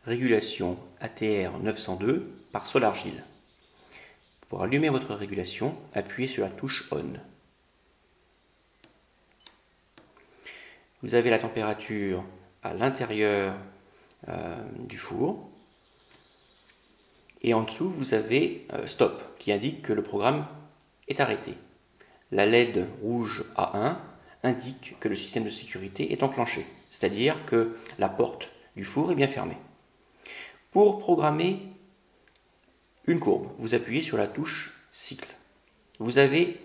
Régulation ATR 902 par SolarGIL. Pour allumer votre régulation, appuyez sur la touche ON. Vous avez la température à l'intérieur du four. Et en dessous, vous avez Stop, qui indique que le programme est arrêté. La LED rouge A1 indique que le système de sécurité est enclenché, c'est-à-dire que la porte du four est bien fermée. Pour programmer une courbe, vous appuyez sur la touche cycle. Vous avez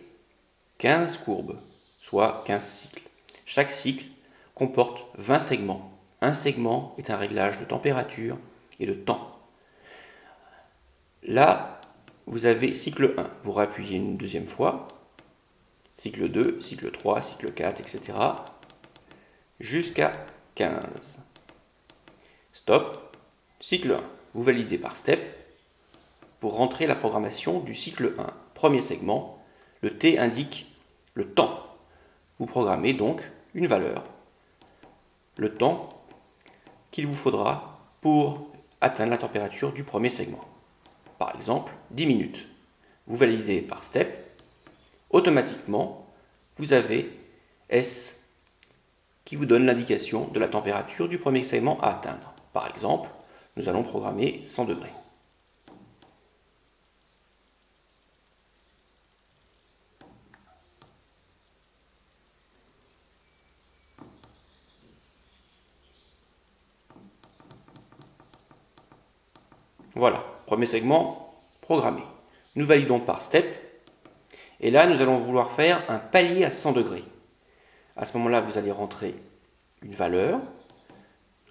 15 courbes, soit 15 cycles. Chaque cycle comporte 20 segments. Un segment est un réglage de température et de temps. Là, vous avez cycle 1. Vous rappuyez une deuxième fois. Cycle 2, cycle 3, cycle 4, etc. Jusqu'à 15. Stop. Cycle 1. Vous validez par step pour rentrer la programmation du cycle 1. Premier segment, le T indique le temps. Vous programmez donc une valeur, le temps qu'il vous faudra pour atteindre la température du premier segment. Par exemple, 10 minutes. Vous validez par step. Automatiquement, vous avez S qui vous donne l'indication de la température du premier segment à atteindre. Par exemple, nous allons programmer 100 degrés. Voilà, premier segment programmé. Nous validons par step. Et là, nous allons vouloir faire un palier à 100 degrés. À ce moment-là, vous allez rentrer une valeur,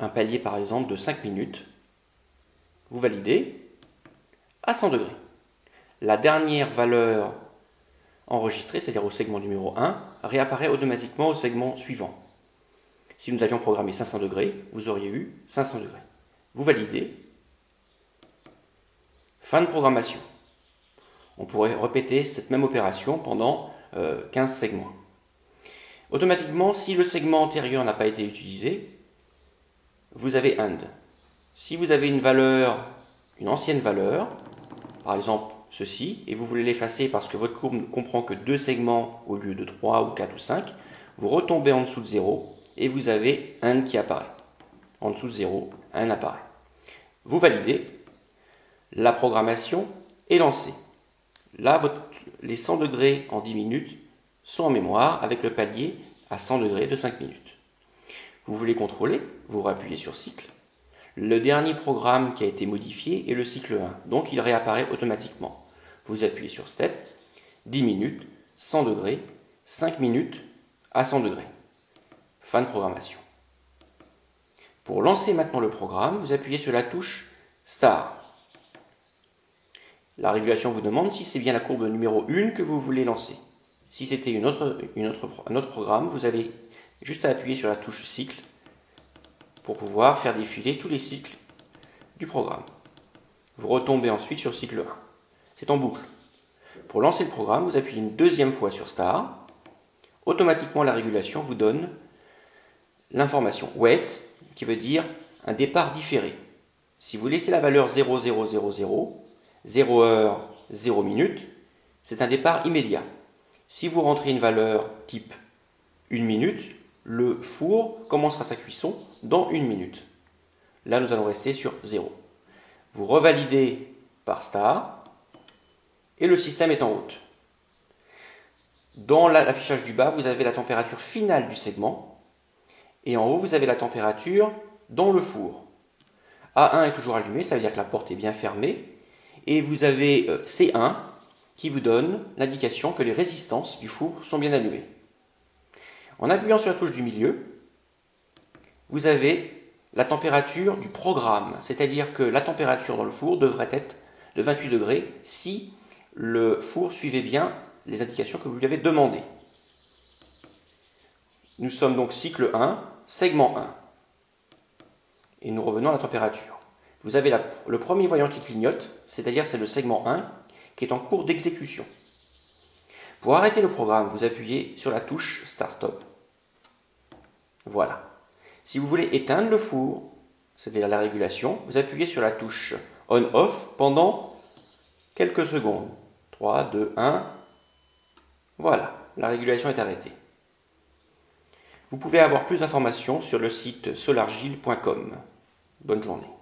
un palier par exemple de 5 minutes. Vous validez à 100 degrés. La dernière valeur enregistrée, c'est-à-dire au segment numéro 1, réapparaît automatiquement au segment suivant. Si nous avions programmé 500 degrés, vous auriez eu 500 degrés. Vous validez. Fin de programmation. On pourrait répéter cette même opération pendant 15 segments. Automatiquement, si le segment antérieur n'a pas été utilisé, vous avez AND. Si vous avez une valeur, une ancienne valeur, par exemple ceci, et vous voulez l'effacer parce que votre courbe ne comprend que 2 segments au lieu de 3 ou 4 ou 5, vous retombez en dessous de 0 et vous avez AND qui apparaît. En dessous de 0, AND apparaît. Vous validez, la programmation est lancée. Là, les 100 degrés en 10 minutes sont en mémoire avec le palier à 100 degrés de 5 minutes. Vous voulez contrôler, vous rappuyez sur cycle. Le dernier programme qui a été modifié est le cycle 1, donc il réapparaît automatiquement. Vous appuyez sur step, 10 minutes, 100 degrés, 5 minutes à 100 degrés. Fin de programmation. Pour lancer maintenant le programme, vous appuyez sur la touche Start. La régulation vous demande si c'est bien la courbe numéro 1 que vous voulez lancer. Si c'était un autre programme, vous avez juste à appuyer sur la touche cycle pour pouvoir faire défiler tous les cycles du programme. Vous retombez ensuite sur cycle 1. C'est en boucle. Pour lancer le programme, vous appuyez une deuxième fois sur Start. Automatiquement, la régulation vous donne l'information wait, qui veut dire un départ différé. Si vous laissez la valeur 0000, 0 heure, 0 minute, c'est un départ immédiat. Si vous rentrez une valeur type 1 minute, le four commencera sa cuisson dans 1 minute. Là, nous allons rester sur 0. Vous revalidez par Start et le système est en route. Dans l'affichage du bas, vous avez la température finale du segment et en haut, vous avez la température dans le four. A1 est toujours allumé, ça veut dire que la porte est bien fermée. Et vous avez C1 qui vous donne l'indication que les résistances du four sont bien allumées. En appuyant sur la touche du milieu, vous avez la température du programme, c'est-à-dire que la température dans le four devrait être de 28 degrés si le four suivait bien les indications que vous lui avez demandées. Nous sommes donc cycle 1, segment 1. Et nous revenons à la température. Vous avez le premier voyant qui clignote, c'est-à-dire c'est le segment 1 qui est en cours d'exécution. Pour arrêter le programme, vous appuyez sur la touche Start Stop. Voilà. Si vous voulez éteindre le four, c'est-à-dire la régulation, vous appuyez sur la touche On-Off pendant quelques secondes. 3, 2, 1. Voilà, la régulation est arrêtée. Vous pouvez avoir plus d'informations sur le site solargil.com. Bonne journée.